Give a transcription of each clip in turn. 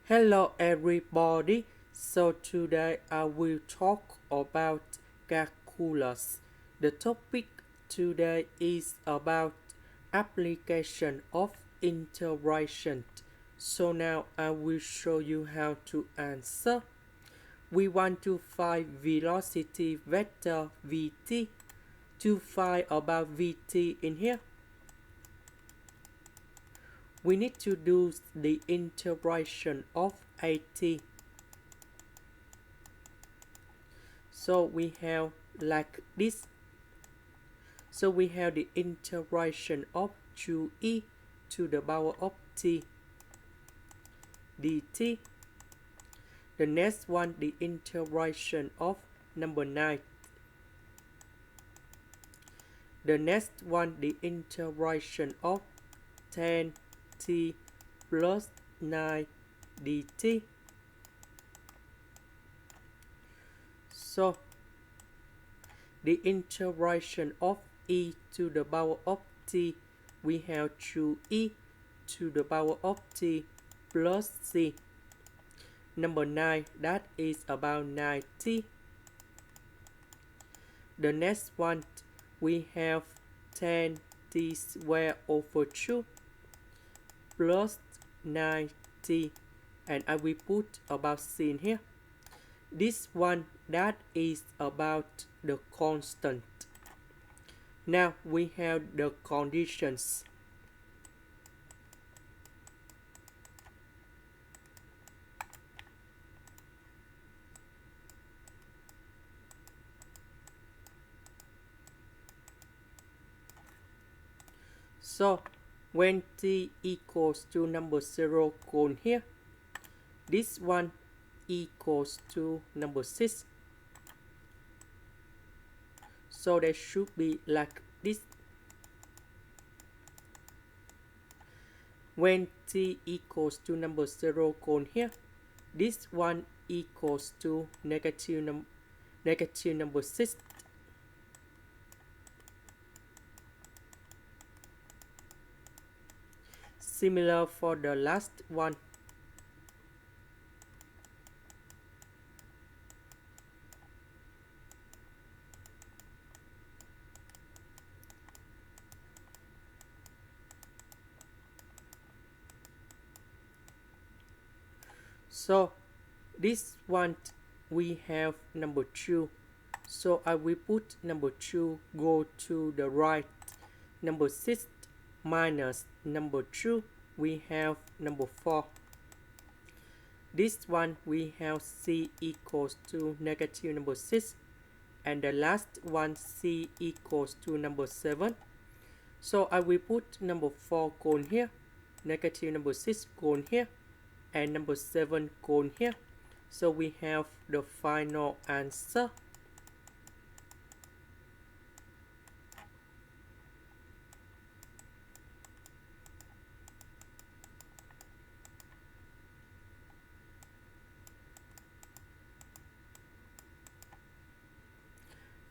Hello everybody. So today I will talk about calculus. The topic today is about application of integration. So now I will show you how to answer. We want to find velocity vector vt. To find about vt in here, we need to do the integration of at. So we have like this. So we have the integration of 2e to the power of t dt. The next one, the integration of number 9. The next one, the integration of 10t plus 9 dt. So the integration of e to the power of t, we have 2e to the power of t plus c. Number 9, that is about 9t. The next one, we have 10t squared over 2 plus 9t, and I will put about c in here. This one, that is about the constant. Now we have the conditions. So when t equals to number 0 cone here, this one equals to number 6. So that should be like this. When t equals to number 0 cone here, this one equals to negative number 6. Similar for the last one. So this one we have number 2. So I will put number 2 go to the right. Number 6 minus number 2, we have number 4. This one we have c equals to negative number 6. And the last one, c equals to number 7. So I will put number 4 cone here, negative number 6 cone here, and number 7 cone here. So we have the final answer.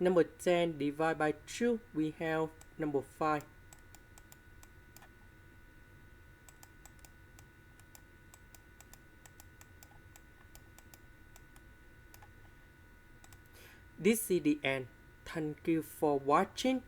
Number 10 divided by 2, we have number 5. This is the end. Thank you for watching.